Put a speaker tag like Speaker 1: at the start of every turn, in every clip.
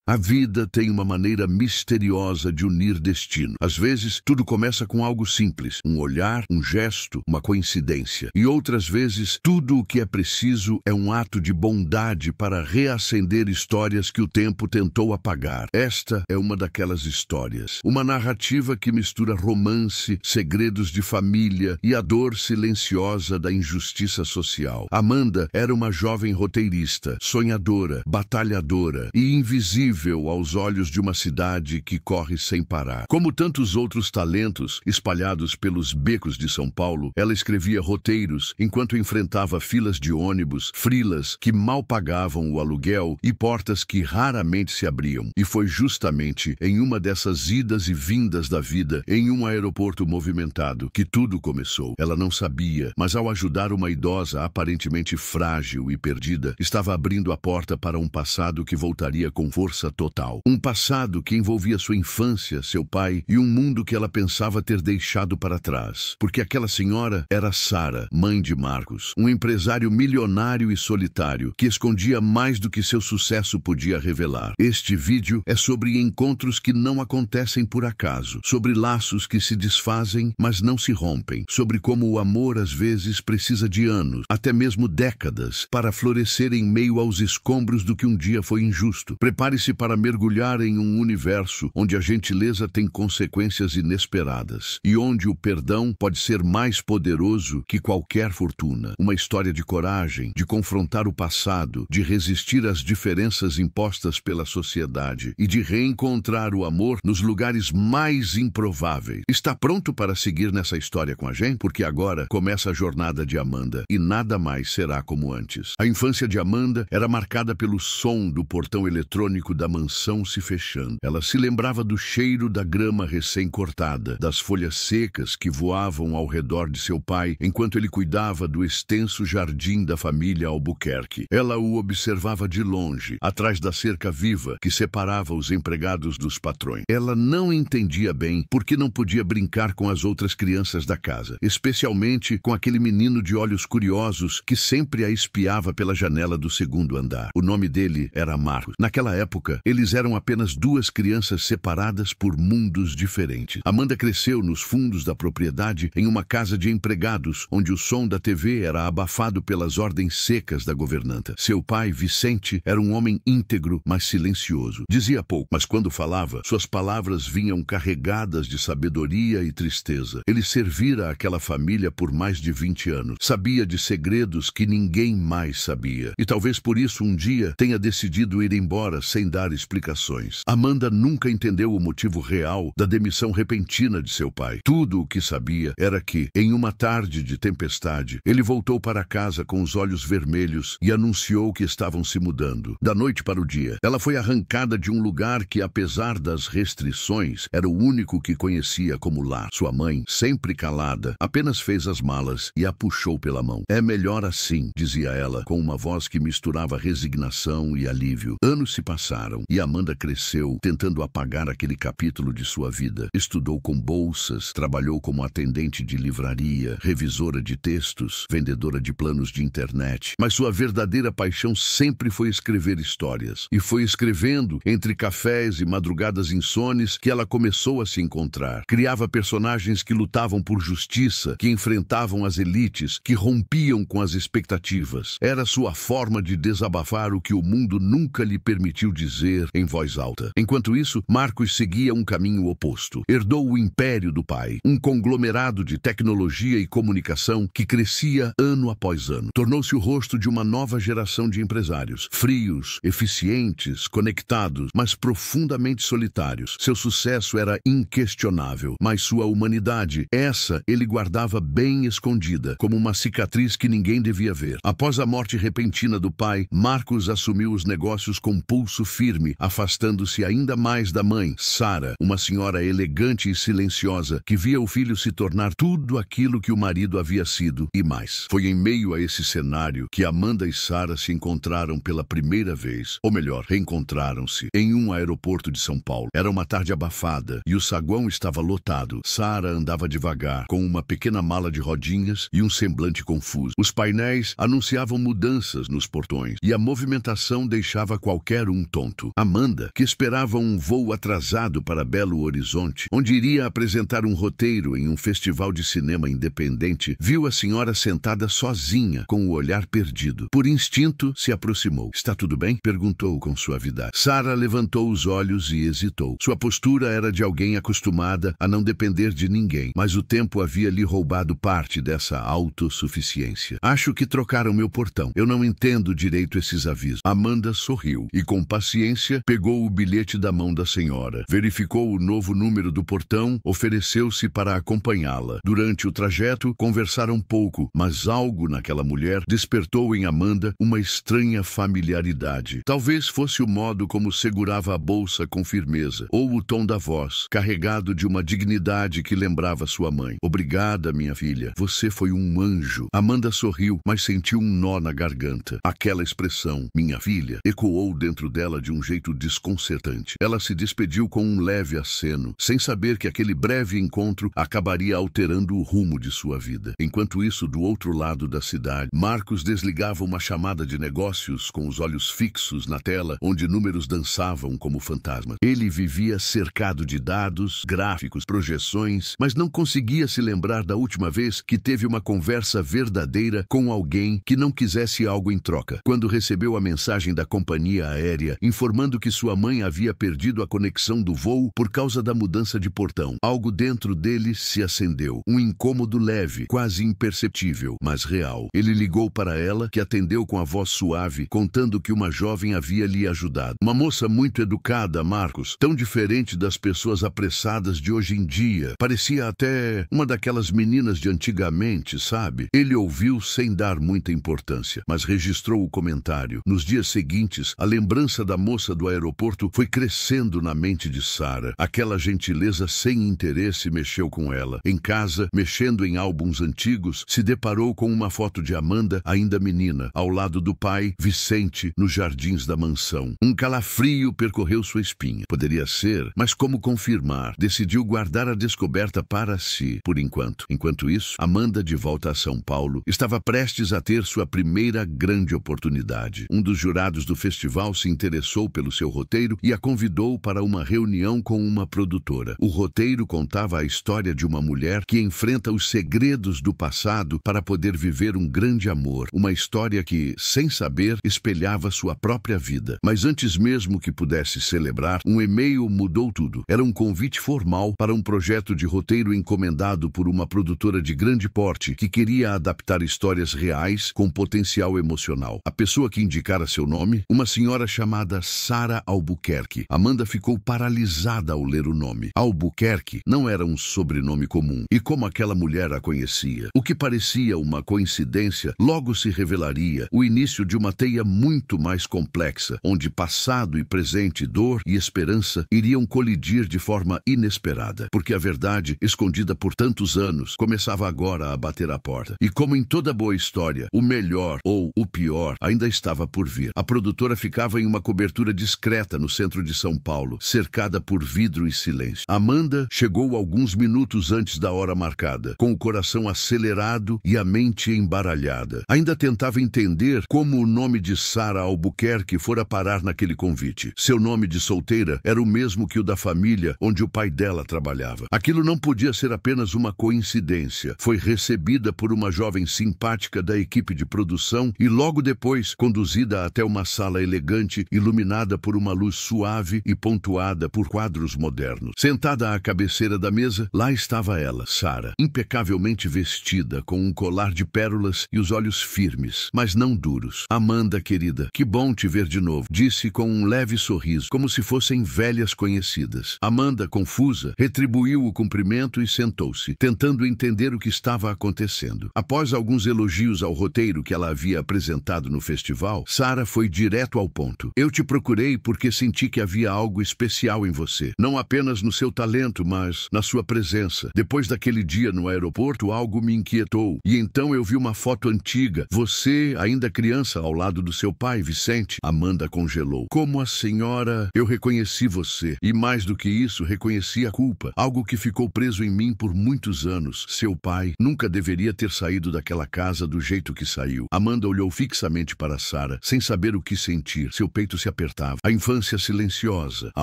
Speaker 1: A vida tem uma maneira misteriosa de unir destino. Às vezes, tudo começa com algo simples, um olhar, um gesto, uma coincidência. E outras vezes, tudo o que é preciso é um ato de bondade para reacender histórias que o tempo tentou apagar. Esta é uma daquelas histórias. Uma narrativa que mistura romance, segredos de família e a dor silenciosa da injustiça social. Amanda era uma jovem roteirista, sonhadora, batalhadora e invisível aos olhos de uma cidade que corre sem parar. Como tantos outros talentos espalhados pelos becos de São Paulo, ela escrevia roteiros enquanto enfrentava filas de ônibus, frilas que mal pagavam o aluguel e portas que raramente se abriam. E foi justamente em uma dessas idas e vindas da vida, em um aeroporto movimentado, que tudo começou. Ela não sabia, mas ao ajudar uma idosa aparentemente frágil e perdida, estava abrindo a porta para um passado que voltaria com força total. Um passado que envolvia sua infância, seu pai e um mundo que ela pensava ter deixado para trás. Porque aquela senhora era Sara, mãe de Marcos, um empresário milionário e solitário que escondia mais do que seu sucesso podia revelar. Este vídeo é sobre encontros que não acontecem por acaso, sobre laços que se desfazem, mas não se rompem, sobre como o amor às vezes precisa de anos, até mesmo décadas, para florescer em meio aos escombros do que um dia foi injusto. Prepare-se para mergulhar em um universo onde a gentileza tem consequências inesperadas e onde o perdão pode ser mais poderoso que qualquer fortuna. Uma história de coragem, de confrontar o passado, de resistir às diferenças impostas pela sociedade e de reencontrar o amor nos lugares mais improváveis. Está pronto para seguir nessa história com a gente? Porque agora começa a jornada de Amanda e nada mais será como antes. A infância de Amanda era marcada pelo som do portão eletrônico da mansão se fechando. Ela se lembrava do cheiro da grama recém-cortada, das folhas secas que voavam ao redor de seu pai enquanto ele cuidava do extenso jardim da família Albuquerque. Ela o observava de longe, atrás da cerca viva que separava os empregados dos patrões. Ela não entendia bem por que não podia brincar com as outras crianças da casa, especialmente com aquele menino de olhos curiosos que sempre a espiava pela janela do segundo andar. O nome dele era Marcos. Naquela época, eles eram apenas duas crianças separadas por mundos diferentes. Amanda cresceu nos fundos da propriedade em uma casa de empregados, onde o som da TV era abafado pelas ordens secas da governanta. Seu pai, Vicente, era um homem íntegro, mas silencioso. Dizia pouco, mas quando falava, suas palavras vinham carregadas de sabedoria e tristeza. Ele servira aquela família por mais de 20 anos. Sabia de segredos que ninguém mais sabia. E talvez por isso um dia tenha decidido ir embora sem dar explicações. Amanda nunca entendeu o motivo real da demissão repentina de seu pai. Tudo o que sabia era que, em uma tarde de tempestade, ele voltou para casa com os olhos vermelhos e anunciou que estavam se mudando. Da noite para o dia, ela foi arrancada de um lugar que, apesar das restrições, era o único que conhecia como lar. Sua mãe, sempre calada, apenas fez as malas e a puxou pela mão. "É melhor assim", dizia ela, com uma voz que misturava resignação e alívio. Anos se passaram e Amanda cresceu, tentando apagar aquele capítulo de sua vida. Estudou com bolsas, trabalhou como atendente de livraria, revisora de textos, vendedora de planos de internet. Mas sua verdadeira paixão sempre foi escrever histórias. E foi escrevendo, entre cafés e madrugadas insones, que ela começou a se encontrar. Criava personagens que lutavam por justiça, que enfrentavam as elites, que rompiam com as expectativas. Era sua forma de desabafar o que o mundo nunca lhe permitiu dizer em voz alta. Enquanto isso, Marcos seguia um caminho oposto. Herdou o império do pai, um conglomerado de tecnologia e comunicação que crescia ano após ano. Tornou-se o rosto de uma nova geração de empresários, frios, eficientes, conectados, mas profundamente solitários. Seu sucesso era inquestionável, mas sua humanidade, essa ele guardava bem escondida, como uma cicatriz que ninguém devia ver. Após a morte repentina do pai, Marcos assumiu os negócios com pulso firme, afastando-se ainda mais da mãe, Sara, uma senhora elegante e silenciosa que via o filho se tornar tudo aquilo que o marido havia sido e mais. Foi em meio a esse cenário que Amanda e Sara se encontraram pela primeira vez, ou melhor, reencontraram-se em um aeroporto de São Paulo. Era uma tarde abafada e o saguão estava lotado. Sara andava devagar, com uma pequena mala de rodinhas e um semblante confuso. Os painéis anunciavam mudanças nos portões e a movimentação deixava qualquer um tonto. pronto. Amanda, que esperava um voo atrasado para Belo Horizonte, onde iria apresentar um roteiro em um festival de cinema independente, viu a senhora sentada sozinha, com o olhar perdido. Por instinto, se aproximou. "Está tudo bem?" perguntou com suavidade. Sara levantou os olhos e hesitou. Sua postura era de alguém acostumada a não depender de ninguém, mas o tempo havia lhe roubado parte dessa autossuficiência. "Acho que trocaram meu portão. Eu não entendo direito esses avisos." Amanda sorriu e, com paciência, pegou o bilhete da mão da senhora. Verificou o novo número do portão, ofereceu-se para acompanhá-la. Durante o trajeto, conversaram pouco, mas algo naquela mulher despertou em Amanda uma estranha familiaridade. Talvez fosse o modo como segurava a bolsa com firmeza, ou o tom da voz, carregado de uma dignidade que lembrava sua mãe. "Obrigada, minha filha. Você foi um anjo." Amanda sorriu, mas sentiu um nó na garganta. Aquela expressão, "minha filha", ecoou dentro dela de um jeito desconcertante. Ela se despediu com um leve aceno, sem saber que aquele breve encontro acabaria alterando o rumo de sua vida. Enquanto isso, do outro lado da cidade, Marcos desligava uma chamada de negócios com os olhos fixos na tela, onde números dançavam como fantasmas. Ele vivia cercado de dados, gráficos, projeções, mas não conseguia se lembrar da última vez que teve uma conversa verdadeira com alguém que não quisesse algo em troca. Quando recebeu a mensagem da companhia aérea informando que sua mãe havia perdido a conexão do voo por causa da mudança de portão, algo dentro dele se acendeu. Um incômodo leve, quase imperceptível, mas real. Ele ligou para ela, que atendeu com a voz suave, contando que uma jovem havia lhe ajudado. Uma moça muito educada, Marcos, tão diferente das pessoas apressadas de hoje em dia. Parecia até uma daquelas meninas de antigamente, sabe? Ele ouviu sem dar muita importância, mas registrou o comentário. Nos dias seguintes, a lembrança da moça do aeroporto foi crescendo na mente de Sara. Aquela gentileza sem interesse mexeu com ela. Em casa, mexendo em álbuns antigos, se deparou com uma foto de Amanda, ainda menina, ao lado do pai, Vicente, nos jardins da mansão. Um calafrio percorreu sua espinha. Poderia ser, mas como confirmar? Decidiu guardar a descoberta para si, por enquanto. Enquanto isso, Amanda, de volta a São Paulo, estava prestes a ter sua primeira grande oportunidade. Um dos jurados do festival se interessou pelo seu roteiro e a convidou para uma reunião com uma produtora. O roteiro contava a história de uma mulher que enfrenta os segredos do passado para poder viver um grande amor. Uma história que, sem saber, espelhava sua própria vida. Mas antes mesmo que pudesse celebrar, um e-mail mudou tudo. Era um convite formal para um projeto de roteiro encomendado por uma produtora de grande porte que queria adaptar histórias reais com potencial emocional. A pessoa que indicara seu nome, uma senhora chamada Sara Albuquerque. Amanda ficou paralisada ao ler o nome. Albuquerque não era um sobrenome comum. E como aquela mulher a conhecia? O que parecia uma coincidência, logo se revelaria o início de uma teia muito mais complexa, onde passado e presente, dor e esperança iriam colidir de forma inesperada, porque a verdade, escondida por tantos anos, começava agora a bater à porta. E como em toda boa história, o melhor ou o pior ainda estava por vir. A produtora ficava em uma cobertura discreta no centro de São Paulo, cercada por vidro e silêncio. Amanda chegou alguns minutos antes da hora marcada, com o coração acelerado e a mente embaralhada. Ainda tentava entender como o nome de Sara Albuquerque fora parar naquele convite. Seu nome de solteira era o mesmo que o da família onde o pai dela trabalhava. Aquilo não podia ser apenas uma coincidência. Foi recebida por uma jovem simpática da equipe de produção e logo depois conduzida até uma sala elegante, iluminada por uma luz suave e pontuada por quadros modernos. Sentada à cabeceira da mesa, lá estava ela, Sara, impecavelmente vestida, com um colar de pérolas e os olhos firmes, mas não duros. "Amanda, querida, que bom te ver de novo", disse com um leve sorriso, como se fossem velhas conhecidas. Amanda, confusa, retribuiu o cumprimento e sentou-se, tentando entender o que estava acontecendo. Após alguns elogios ao roteiro que ela havia apresentado no festival, Sara foi direto ao ponto. "Eu te procurei porque senti que havia algo especial em você. Não apenas no seu talento, mas na sua presença. Depois daquele dia no aeroporto, algo me inquietou. E então eu vi uma foto antiga. Você, ainda criança, ao lado do seu pai, Vicente." Amanda congelou. "Como a senhora, eu reconheci você. E mais do que isso, reconheci a culpa. Algo que ficou preso em mim por muitos anos. Seu pai nunca deveria ter saído daquela casa do jeito que saiu." Amanda olhou fixamente para Sara, sem saber o que sentir. Seu peito se apertou apertava. A infância silenciosa, a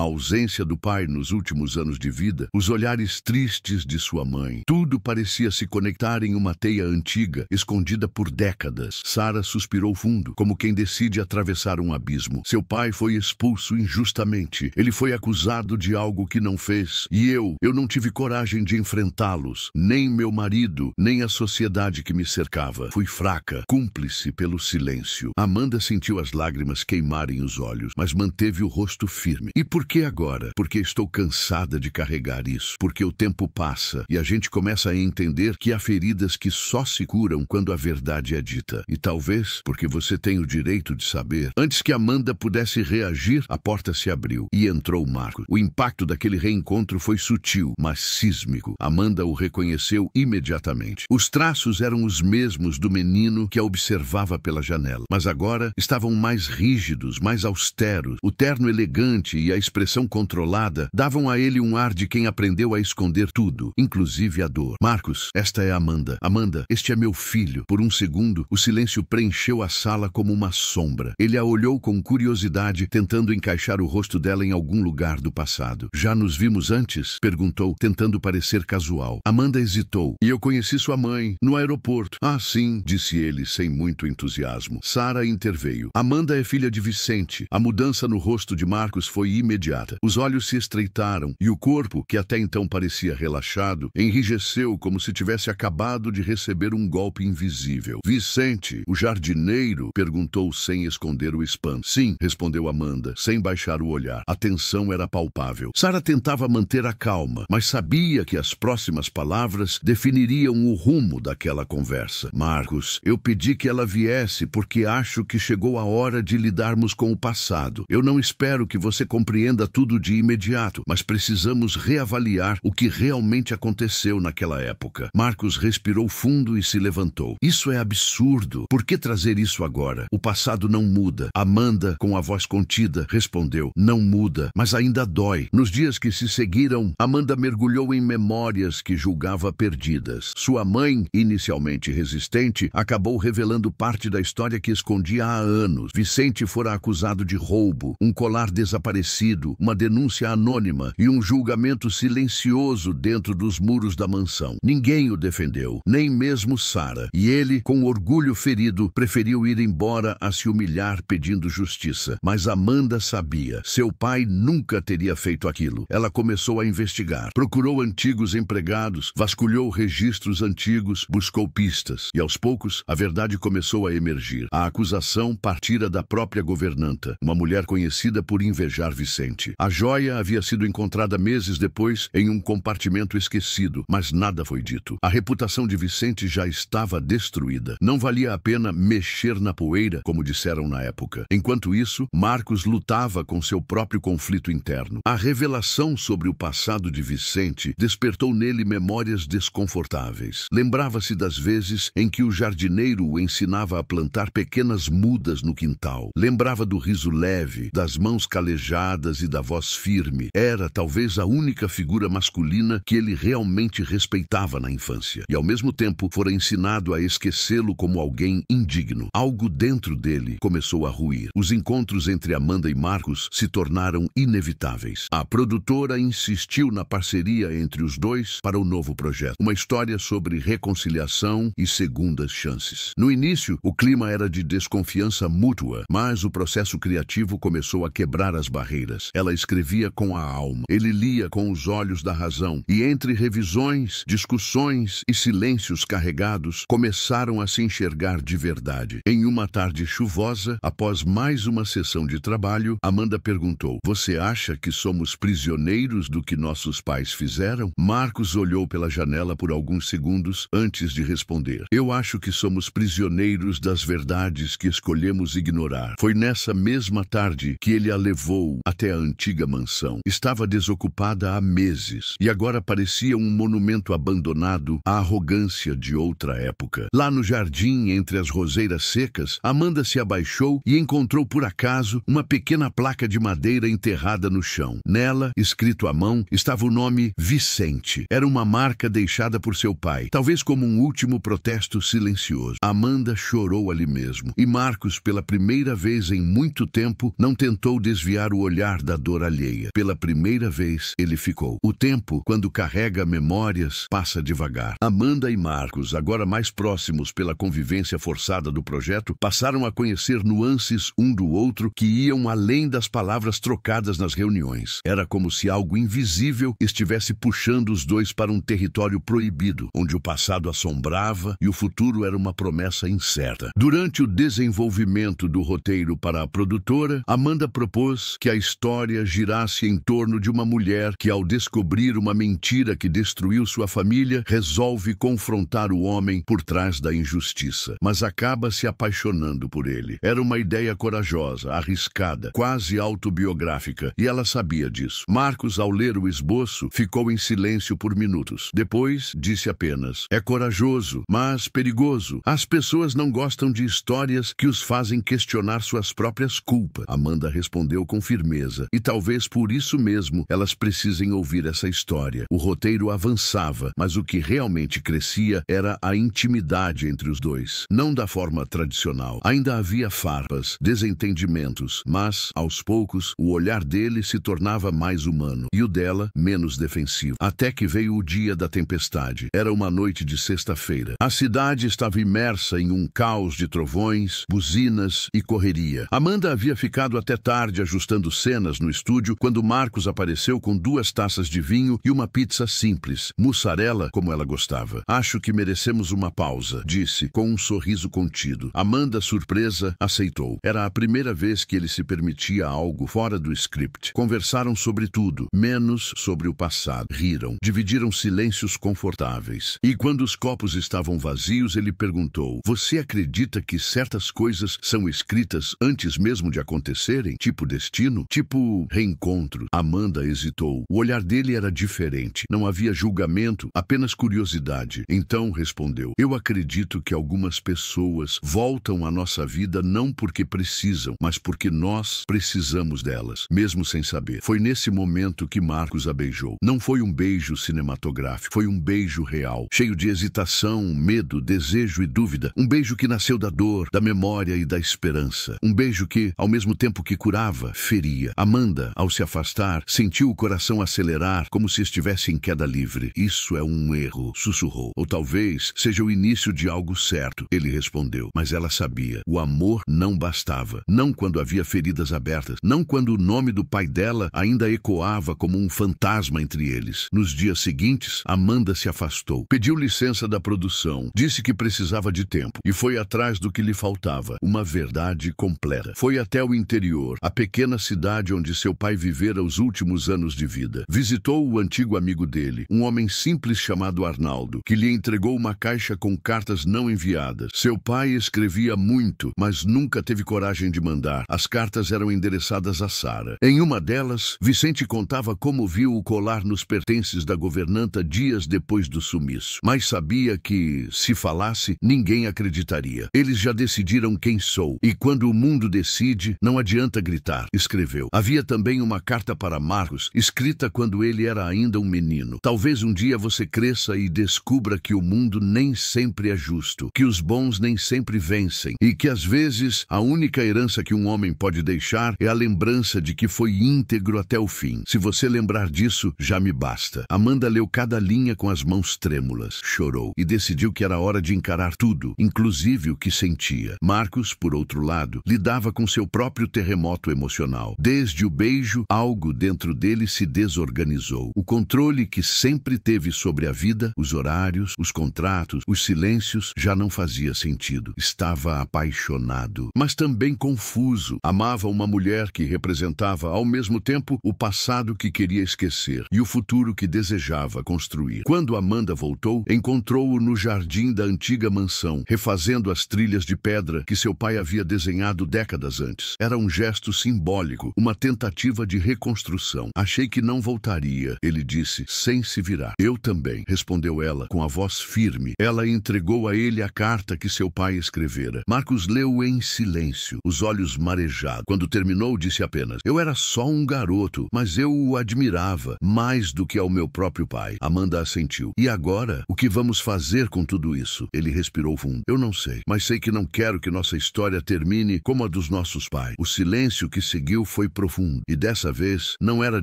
Speaker 1: ausência do pai nos últimos anos de vida, os olhares tristes de sua mãe. Tudo parecia se conectar em uma teia antiga, escondida por décadas. Sara suspirou fundo, como quem decide atravessar um abismo. Seu pai foi expulso injustamente. Ele foi acusado de algo que não fez. E eu não tive coragem de enfrentá-los. Nem meu marido, nem a sociedade que me cercava. Fui fraca, cúmplice pelo silêncio. Amanda sentiu as lágrimas queimarem os olhos, mas manteve o rosto firme. E por que agora? Porque estou cansada de carregar isso. Porque o tempo passa e a gente começa a entender que há feridas que só se curam quando a verdade é dita. E talvez porque você tem o direito de saber. Antes que Amanda pudesse reagir, a porta se abriu e entrou Marcos. O impacto daquele reencontro foi sutil, mas sísmico. Amanda o reconheceu imediatamente. Os traços eram os mesmos do menino que a observava pela janela, mas agora estavam mais rígidos, mais austeros. O terno elegante e a expressão controlada davam a ele um ar de quem aprendeu a esconder tudo, inclusive a dor. Marcos, esta é Amanda. Amanda, este é meu filho. Por um segundo, o silêncio preencheu a sala como uma sombra. Ele a olhou com curiosidade, tentando encaixar o rosto dela em algum lugar do passado. Já nos vimos antes? Perguntou, tentando parecer casual. Amanda hesitou. E eu conheci sua mãe, no aeroporto. Ah, sim, disse ele, sem muito entusiasmo. Sara interveio. Amanda é filha de Vicente. A mudança no rosto de Marcos foi imediata. Os olhos se estreitaram e o corpo, que até então parecia relaxado, enrijeceu como se tivesse acabado de receber um golpe invisível. Vicente, o jardineiro? Perguntou sem esconder o espanto. Sim, respondeu Amanda, sem baixar o olhar. A tensão era palpável. Sara tentava manter a calma, mas sabia que as próximas palavras definiriam o rumo daquela conversa. Marcos, eu pedi que ela viesse porque acho que chegou a hora de lidarmos com o passado. Eu não espero que você compreenda tudo de imediato, mas precisamos reavaliar o que realmente aconteceu naquela época. Marcos respirou fundo e se levantou. Isso é absurdo. Por que trazer isso agora? O passado não muda. Amanda, com a voz contida, respondeu. Não muda, mas ainda dói. Nos dias que se seguiram, Amanda mergulhou em memórias que julgava perdidas. Sua mãe, inicialmente resistente, acabou revelando parte da história que escondia há anos. Vicente fora acusado de roubo, um colar desaparecido, uma denúncia anônima e um julgamento silencioso dentro dos muros da mansão. Ninguém o defendeu, nem mesmo Sara. E ele, com orgulho ferido, preferiu ir embora a se humilhar pedindo justiça. Mas Amanda sabia. Seu pai nunca teria feito aquilo. Ela começou a investigar. Procurou antigos empregados, vasculhou registros antigos, buscou pistas. E aos poucos, a verdade começou a emergir. A acusação partira da própria governanta, uma mulher conhecida por invejar Vicente. A joia havia sido encontrada meses depois em um compartimento esquecido, mas nada foi dito. A reputação de Vicente já estava destruída. Não valia a pena mexer na poeira, como disseram na época. Enquanto isso, Marcos lutava com seu próprio conflito interno. A revelação sobre o passado de Vicente despertou nele memórias desconfortáveis. Lembrava-se das vezes em que o jardineiro o ensinava a plantar pequenas mudas no quintal. Lembrava do riso leve, das mãos calejadas e da voz firme. Era talvez a única figura masculina que ele realmente respeitava na infância. E ao mesmo tempo fora ensinado a esquecê-lo como alguém indigno. Algo dentro dele começou a ruir. Os encontros entre Amanda e Marcos se tornaram inevitáveis. A produtora insistiu na parceria entre os dois para o novo projeto. Uma história sobre reconciliação e segundas chances. No início, o clima era de desconfiança mútua, mas o processo criativo começou a quebrar as barreiras. Ela escrevia com a alma. Ele lia com os olhos da razão. E entre revisões, discussões e silêncios carregados, começaram a se enxergar de verdade. Em uma tarde chuvosa, após mais uma sessão de trabalho, Amanda perguntou: "Você acha que somos prisioneiros do que nossos pais fizeram?" Marcos olhou pela janela por alguns segundos antes de responder. "Eu acho que somos prisioneiros das verdades que escolhemos ignorar." Foi nessa mesma tarde que ele a levou até a antiga mansão. Estava desocupada há meses e agora parecia um monumento abandonado à arrogância de outra época. Lá no jardim, entre as roseiras secas, Amanda se abaixou e encontrou por acaso uma pequena placa de madeira enterrada no chão. Nela, escrito à mão, estava o nome Vicente. Era uma marca deixada por seu pai, talvez como um último protesto silencioso. Amanda chorou ali mesmo, e Marcos, pela primeira vez em muito tempo, tempo, não tentou desviar o olhar da dor alheia. Pela primeira vez, ele ficou. O tempo, quando carrega memórias, passa devagar. Amanda e Marcos, agora mais próximos pela convivência forçada do projeto, passaram a conhecer nuances um do outro que iam além das palavras trocadas nas reuniões. Era como se algo invisível estivesse puxando os dois para um território proibido, onde o passado assombrava e o futuro era uma promessa incerta. Durante o desenvolvimento do roteiro para a produtora, Amanda propôs que a história girasse em torno de uma mulher que, ao descobrir uma mentira que destruiu sua família, resolve confrontar o homem por trás da injustiça, mas acaba se apaixonando por ele. Era uma ideia corajosa, arriscada, quase autobiográfica, e ela sabia disso. Marcos, ao ler o esboço, ficou em silêncio por minutos. Depois, disse apenas: "É corajoso, mas perigoso. As pessoas não gostam de histórias que os fazem questionar suas próprias culpas." Amanda respondeu com firmeza, e talvez por isso mesmo elas precisem ouvir essa história. O roteiro avançava, mas o que realmente crescia era a intimidade entre os dois. Não da forma tradicional. Ainda havia farpas, desentendimentos, mas, aos poucos, o olhar dele se tornava mais humano, e o dela menos defensivo. Até que veio o dia da tempestade. Era uma noite de sexta-feira. A cidade estava imersa em um caos de trovões, buzinas e correria. Amanda havia ficado até tarde ajustando cenas no estúdio quando Marcos apareceu com 2 taças de vinho e uma pizza simples, mussarela como ela gostava. "Acho que merecemos uma pausa", disse, com um sorriso contido. Amanda, surpresa, aceitou. Era a primeira vez que ele se permitia algo fora do script. Conversaram sobre tudo, menos sobre o passado. Riram, dividiram silêncios confortáveis. E quando os copos estavam vazios, ele perguntou: "Você acredita que certas coisas são escritas antes mesmo de acontecerem? Tipo destino? Tipo reencontro?" Amanda hesitou. O olhar dele era diferente. Não havia julgamento, apenas curiosidade. Então respondeu: "Eu acredito que algumas pessoas voltam à nossa vida não porque precisam, mas porque nós precisamos delas, mesmo sem saber." Foi nesse momento que Marcos a beijou. Não foi um beijo cinematográfico, foi um beijo real, cheio de hesitação, medo, desejo e dúvida. Um beijo que nasceu da dor, da memória e da esperança. Um beijo que, ao mesmo tempo que curava, feria. Amanda, ao se afastar, sentiu o coração acelerar como se estivesse em queda livre. "Isso é um erro", sussurrou. "Ou talvez seja o início de algo certo", ele respondeu. Mas ela sabia. O amor não bastava. Não quando havia feridas abertas. Não quando o nome do pai dela ainda ecoava como um fantasma entre eles. Nos dias seguintes, Amanda se afastou. Pediu licença da produção. Disse que precisava de tempo. E foi atrás do que lhe faltava. Uma verdade completa. Foi até o interior, a pequena cidade onde seu pai vivera os últimos anos de vida. Visitou o antigo amigo dele, um homem simples chamado Arnaldo, que lhe entregou uma caixa com cartas não enviadas. Seu pai escrevia muito, mas nunca teve coragem de mandar. As cartas eram endereçadas a Sara. Em uma delas, Vicente contava como viu o colar nos pertences da governanta dias depois do sumiço. Mas sabia que, se falasse, ninguém acreditaria. "Eles já decidiram quem sou, e quando o mundo decide, não adianta gritar", escreveu. Havia também uma carta para Marcos, escrita quando ele era ainda um menino. "Talvez um dia você cresça e descubra que o mundo nem sempre é justo, que os bons nem sempre vencem, e que às vezes a única herança que um homem pode deixar é a lembrança de que foi íntegro até o fim. Se você lembrar disso, já me basta." Amanda leu cada linha com as mãos trêmulas, chorou e decidiu que era hora de encarar tudo, inclusive o que sentia. Marcos, por outro lado, lidava com seu próprio terremoto emocional. Desde o beijo, algo dentro dele se desorganizou. O controle que sempre teve sobre a vida, os horários, os contratos, os silêncios, já não fazia sentido. Estava apaixonado, mas também confuso. Amava uma mulher que representava, ao mesmo tempo, o passado que queria esquecer e o futuro que desejava construir. Quando Amanda voltou, encontrou-o no jardim da antiga mansão, refazendo as trilhas de pedra que seu pai havia desenhado décadas antes. Era um gesto simbólico, uma tentativa de reconstrução. "Achei que não voltaria", ele disse, sem se virar. "Eu também", respondeu ela, com a voz firme. Ela entregou a ele a carta que seu pai escrevera. Marcos leu em silêncio, os olhos marejados. Quando terminou, disse apenas: "Eu era só um garoto, mas eu o admirava, mais do que ao meu próprio pai." Amanda assentiu. "E agora? O que vamos fazer com tudo isso?" Ele respirou fundo. "Eu não sei, mas sei que não quero que nossa história termine como a dos nossos pai. O silêncio que seguiu foi profundo, e dessa vez não era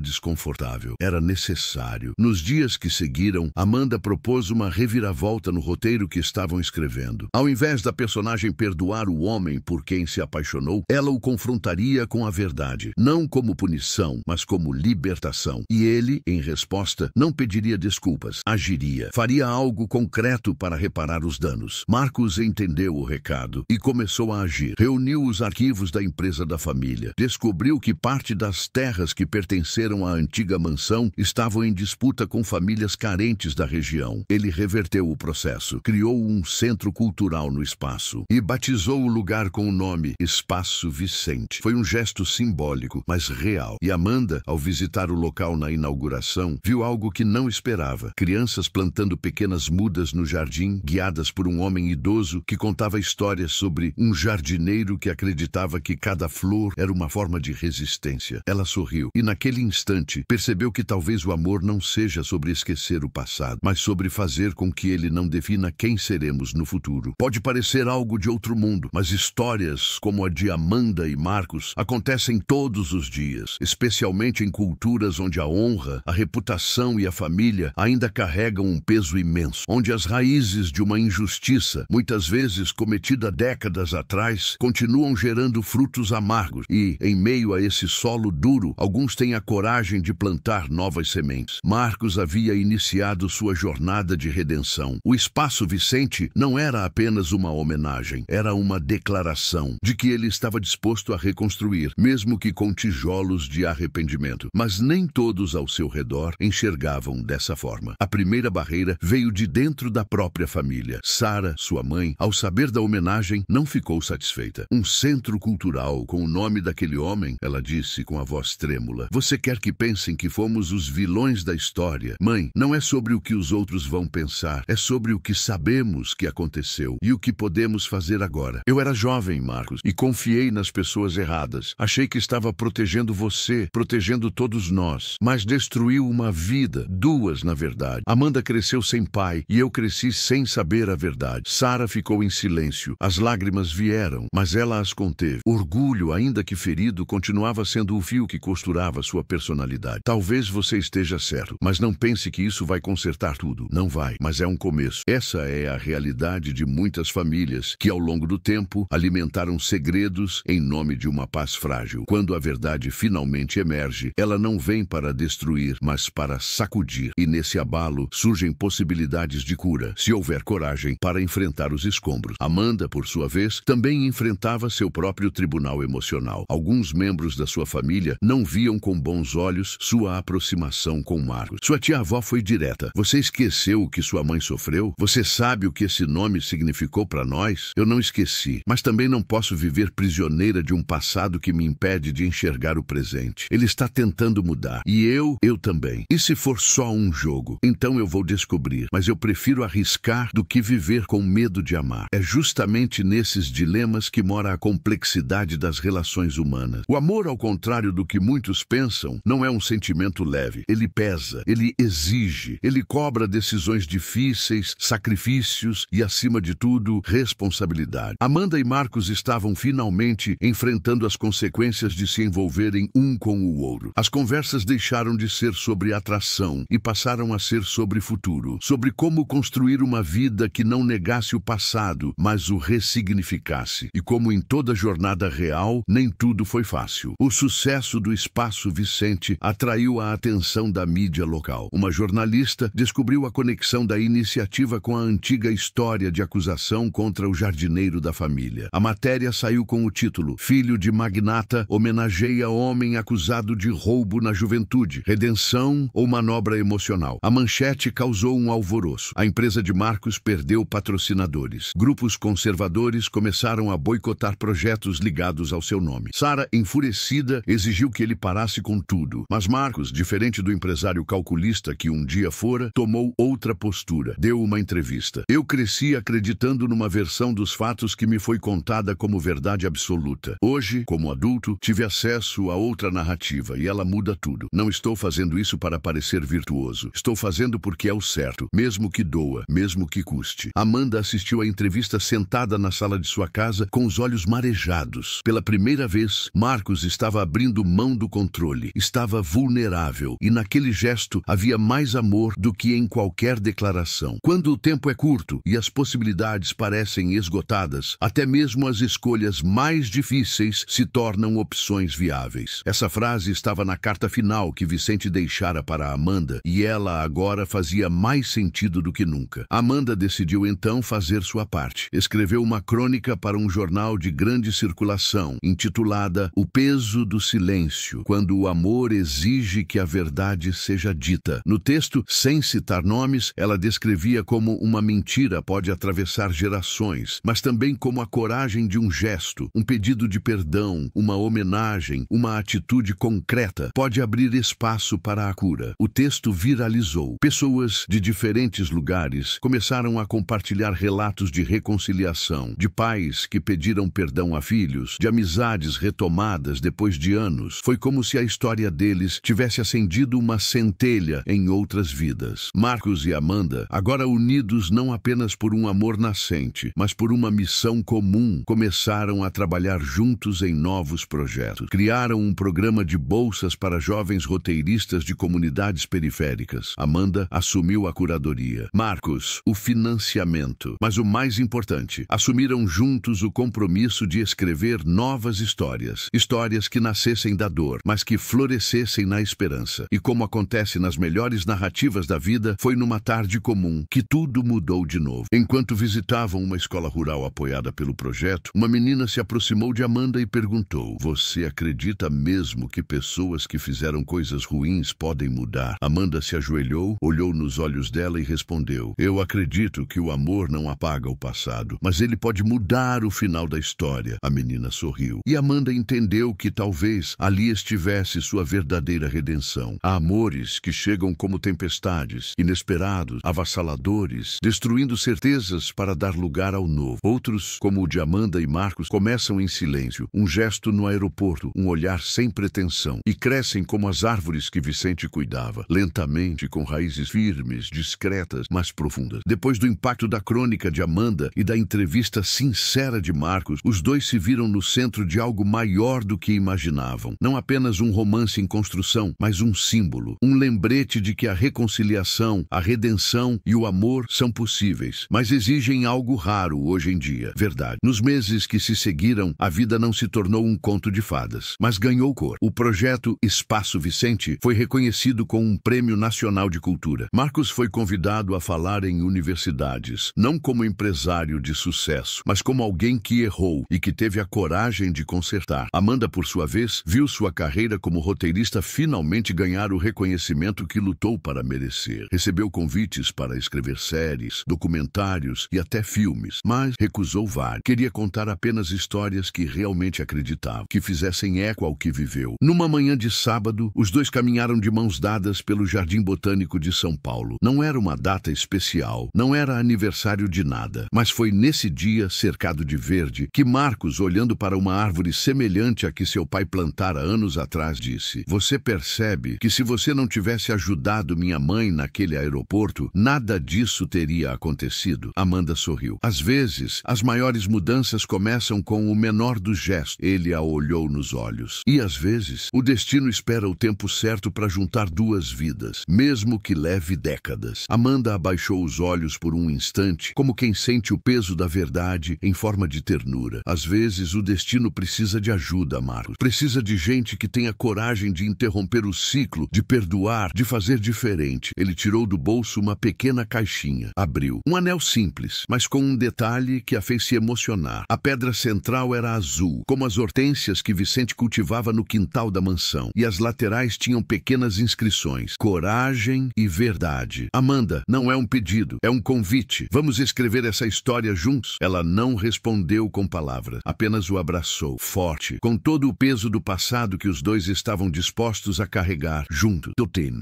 Speaker 1: desconfortável, era necessário. Nos dias que seguiram, Amanda propôs uma reviravolta no roteiro que estavam escrevendo. Ao invés da personagem perdoar o homem por quem se apaixonou, ela o confrontaria com a verdade, não como punição, mas como libertação. E ele, em resposta, não pediria desculpas, agiria, faria algo concreto para reparar os danos. Marcos entendeu o recado e começou a agir. Reuniu os arquivos da empresa da família. Descobriu que parte das terras que pertenceram à antiga mansão estavam em disputa com famílias carentes da região. Ele reverteu o processo, criou um centro cultural no espaço e batizou o lugar com o nome Espaço Vicente. Foi um gesto simbólico, mas real. E Amanda, ao visitar o local na inauguração, viu algo que não esperava. Crianças plantando pequenas mudas no jardim, guiadas por um homem idoso que contava histórias sobre um jardineiro que acreditava que cada flor era uma forma de resistência. Ela sorriu e, naquele instante, percebeu que talvez o amor não seja sobre esquecer o passado, mas sobre fazer com que ele não defina quem seremos no futuro. Pode parecer algo de outro mundo, mas histórias como a de Amanda e Marcos acontecem todos os dias, especialmente em culturas onde a honra, a reputação e a família ainda carregam um peso imenso, onde as raízes de uma injustiça, muitas vezes cometida décadas atrás, continuam gerando frutos amargos e, em meio a esse solo duro, alguns têm a coragem de plantar novas sementes. Marcos havia iniciado sua jornada de redenção. O Espaço Vicente não era apenas uma homenagem, era uma declaração de que ele estava disposto a reconstruir, mesmo que com tijolos de arrependimento. Mas nem todos ao seu redor enxergavam dessa forma. A primeira barreira veio de dentro da própria família. Sara, sua mãe, ao saber da homenagem, não ficou satisfeita. Um centro cultural com o nome daquele homem, ela disse com a voz trêmula. Você quer que pensem que fomos os vilões da história? Mãe, não é sobre o que os outros vão pensar, é sobre o que sabemos que aconteceu e o que podemos fazer agora. Eu era jovem, Marcos, e confiei nas pessoas erradas. Achei que estava protegendo você, protegendo todos nós, mas destruiu uma vida, duas na verdade. Amanda cresceu sem pai e eu cresci sem saber a verdade. Sara ficou em silêncio. As lágrimas vieram, mas ela as conteve. Orgulho, ainda que ferido, continuava sendo o fio que costurava sua personalidade. Talvez você esteja certo, mas não pense que isso vai consertar tudo. Não vai, mas é um começo. Essa é a realidade de muitas famílias que, ao longo do tempo, alimentaram segredos em nome de uma paz frágil. Quando a verdade finalmente emerge, ela não vem para destruir, mas para sacudir. E nesse abalo surgem possibilidades de cura, se houver coragem para enfrentar os escombros. Amanda, por sua vez, também enfrentava seu próprio tribunal emocional. Alguns membros da sua família não viam com bons olhos sua aproximação com Marcos. Sua tia-avó foi direta. Você esqueceu o que sua mãe sofreu? Você sabe o que esse nome significou para nós? Eu não esqueci, mas também não posso viver prisioneira de um passado que me impede de enxergar o presente. Ele está tentando mudar. E eu também. E se for só um jogo? Então eu vou descobrir. Mas eu prefiro arriscar do que viver com medo de amar. É justamente nesses dilemas que mora a complexidade das relações humanas. O amor, ao contrário do que muitos pensam, não é um sentimento leve. Ele pesa, ele exige, ele cobra decisões difíceis, sacrifícios e, acima de tudo, responsabilidade. Amanda e Marcos estavam finalmente enfrentando as consequências de se envolverem um com o outro. As conversas deixaram de ser sobre atração e passaram a ser sobre futuro, sobre como construir uma vida que não negasse o passado, mas o ressignificasse. E como em toda jornada real, nem tudo foi fácil. O sucesso do Espaço Vicente atraiu a atenção da mídia local. Uma jornalista descobriu a conexão da iniciativa com a antiga história de acusação contra o jardineiro da família. A matéria saiu com o título Filho de Magnata homenageia homem acusado de roubo na juventude, redenção ou manobra emocional. A manchete causou um alvoroço. A empresa de Marcos perdeu patrocinadores. Grupos conservadores começaram a boicotar projetos ligados ao seu nome. Sara, enfurecida, exigiu que ele parasse com tudo. Mas Marcos, diferente do empresário calculista que um dia fora, tomou outra postura. Deu uma entrevista. Eu cresci acreditando numa versão dos fatos que me foi contada como verdade absoluta. Hoje, como adulto, tive acesso a outra narrativa e ela muda tudo. Não estou fazendo isso para parecer virtuoso. Estou fazendo porque é o certo, mesmo que doa, mesmo que custe. Amanda assistiu à entrevista sentada na sala de sua casa com os olhos marejados. Pela primeira vez, Marcos estava abrindo mão do controle, estava vulnerável, e naquele gesto havia mais amor do que em qualquer declaração. Quando o tempo é curto e as possibilidades parecem esgotadas, até mesmo as escolhas mais difíceis se tornam opções viáveis. Essa frase estava na carta final que Vicente deixara para Amanda, e ela agora fazia mais sentido do que nunca. Amanda decidiu então fazer sua parte. Escreveu uma crônica para um jornal de grande circulação, intitulada O Peso do Silêncio, quando o amor exige que a verdade seja dita. No texto, sem citar nomes, ela descrevia como uma mentira pode atravessar gerações, mas também como a coragem de um gesto, um pedido de perdão, uma homenagem, uma atitude concreta pode abrir espaço para a cura. O texto viralizou. Pessoas de diferentes lugares começaram a compartilhar relatos de reconciliação, de pais que pediram perdão a filhos, de amizades retomadas depois de anos. Foi como se a história deles tivesse acendido uma centelha em outras vidas. Marcos e Amanda, agora unidos não apenas por um amor nascente, mas por uma missão comum, começaram a trabalhar juntos em novos projetos. Criaram um programa de bolsas para jovens roteiristas de comunidades periféricas. Amanda assumiu a curadoria. Marcos, o financiamento. Mas o mais importante, assumiram juntos o compromisso de escrever novas histórias. Histórias que nascessem da dor, mas que florescessem na esperança. E como acontece nas melhores narrativas da vida, foi numa tarde comum que tudo mudou de novo. Enquanto visitavam uma escola rural apoiada pelo projeto, uma menina se aproximou de Amanda e perguntou: "Você acredita mesmo que pessoas que fizeram coisas ruins podem mudar?" Amanda se ajoelhou, olhou nos olhos dela e respondeu: "Eu acredito que o amor não apaga o passado, mas ele pode mudar o final da história." A menina sorriu. E Amanda entendeu que talvez ali estivesse sua verdadeira redenção. Há amores que chegam como tempestades, inesperados, avassaladores, destruindo certezas para dar lugar ao novo. Outros, como o de Amanda e Marcos, começam em silêncio, um gesto no aeroporto, um olhar sem pretensão, e crescem como as árvores que Vicente cuidava, lentamente, com raízes firmes, discretas, mas profundas. Depois do impacto da crônica de Amanda e da entrevista sincera de Marcos, os dois se viram no centro de algo maior do que imaginavam. Não apenas um romance em construção, mas um símbolo, um lembrete de que a reconciliação, a redenção e o amor são possíveis, mas exigem algo raro hoje em dia: verdade. Nos meses que se seguiram, a vida não se tornou um conto de fadas, mas ganhou cor. O projeto Espaço Vicente foi reconhecido com um Prêmio Nacional de Cultura. Marcos foi convidado a falar em universidades, não como empresário de sucesso, mas como alguém que errou e que teve a coragem de consertar. Amanda, por sua vez, viu sua carreira como roteirista finalmente ganhar o reconhecimento que lutou para merecer. Recebeu convites para escrever séries, documentários e até filmes, mas recusou vários. Queria contar apenas histórias que realmente acreditava, que fizessem eco ao que viveu. Numa manhã de sábado, os dois caminharam de mãos dadas pelo Jardim Botânico de São Paulo. Não era uma data especial, não era aniversário de nada, mas foi nesse dia, cercado de verde, que Marcos, olhando para uma árvore semelhante à que seu pai plantara anos atrás, disse: "Você percebe que se você não tivesse ajudado minha mãe naquele aeroporto, nada disso teria acontecido?" Amanda sorriu. "Às vezes, as maiores mudanças começam com o menor dos gestos." Ele a olhou nos olhos. "E às vezes, o destino espera o tempo certo para juntar duas vidas, mesmo que leve décadas." Amanda abaixou os olhos por um instante, como quem sente o peso da verdade em forma de ternura. "Às vezes, o destino precisa de ajuda, Marcos. Precisa de gente que tenha coragem de interromper o ciclo, de perdoar, de fazer diferente." Ele tirou do bolso uma pequena caixinha. Abriu. Um anel simples, mas com um detalhe que a fez se emocionar. A pedra central era azul, como as hortênsias que Vicente cultivava no quintal da mansão, e as laterais tinham pequenas inscrições: coragem e verdade. "Amanda, não é um pedido, é um convite. Vamos escrever essa história juntos?" Ela não respondeu com palavras, apenas o abraçou, forte, com todo o peso do passado que os dois estavam dispostos a carregar juntos.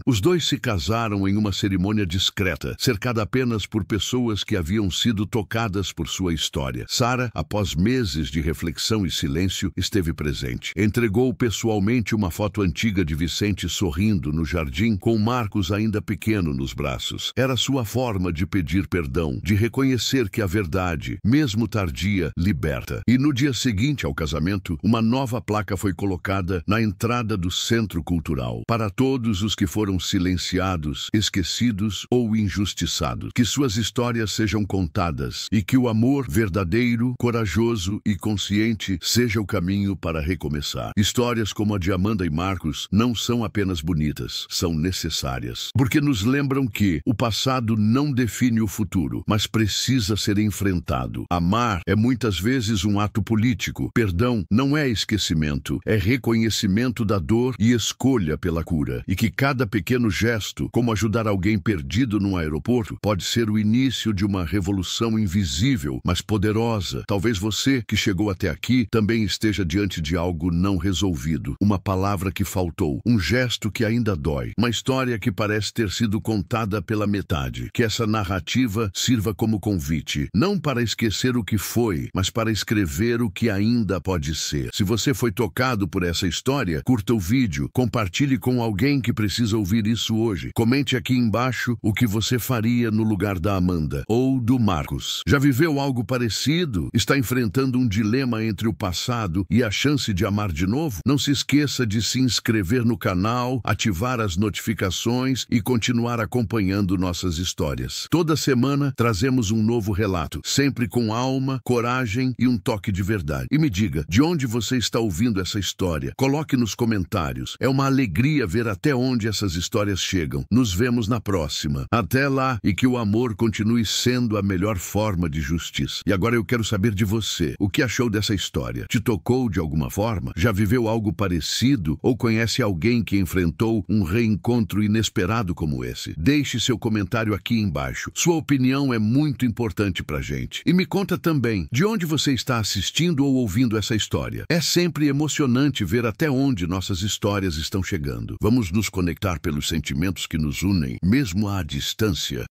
Speaker 1: Os dois se casaram em uma cerimônia discreta, cercada apenas por pessoas que haviam sido tocadas por sua história. Sara, após meses de reflexão e silêncio, esteve presente. Entregou pessoalmente uma foto antiga de Vicente sorrindo no jardim, com Marcos ainda pequeno nos braços. Era sua forma de pedir perdão, de reconhecer que a verdade, mesmo tardia, liberta. E no dia seguinte, seguinte ao casamento, uma nova placa foi colocada na entrada do Centro Cultural. Para todos os que foram silenciados, esquecidos ou injustiçados, que suas histórias sejam contadas e que o amor verdadeiro, corajoso e consciente seja o caminho para recomeçar. Histórias como a de Amanda e Marcos não são apenas bonitas, são necessárias, porque nos lembram que o passado não define o futuro, mas precisa ser enfrentado. Amar é muitas vezes um ato político. Perdão não é esquecimento, é reconhecimento da dor e escolha pela cura. E que cada pequeno gesto, como ajudar alguém perdido num aeroporto, pode ser o início de uma revolução invisível, mas poderosa. Talvez você, que chegou até aqui, também esteja diante de algo não resolvido. Uma palavra que faltou, um gesto que ainda dói, uma história que parece ter sido contada pela metade. Que essa narrativa sirva como convite, não para esquecer o que foi, mas para escrever o que ainda pode ser. Se você foi tocado por essa história, curta o vídeo, compartilhe com alguém que precisa ouvir isso hoje. Comente aqui embaixo o que você faria no lugar da Amanda ou do Marcos. Já viveu algo parecido? Está enfrentando um dilema entre o passado e a chance de amar de novo? Não se esqueça de se inscrever no canal, ativar as notificações e continuar acompanhando nossas histórias. Toda semana trazemos um novo relato, sempre com alma, coragem e um toque de verdade. E me diga, de onde você está ouvindo essa história? Coloque nos comentários. É uma alegria ver até onde essas histórias chegam. Nos vemos na próxima. Até lá, e que o amor continue sendo a melhor forma de justiça. E agora eu quero saber de você. O que achou dessa história? Te tocou de alguma forma? Já viveu algo parecido? Ou conhece alguém que enfrentou um reencontro inesperado como esse? Deixe seu comentário aqui embaixo. Sua opinião é muito importante pra gente. E me conta também, de onde você está assistindo ou ouvindo essa história? É sempre emocionante ver até onde nossas histórias estão chegando. Vamos nos conectar pelos sentimentos que nos unem, mesmo à distância.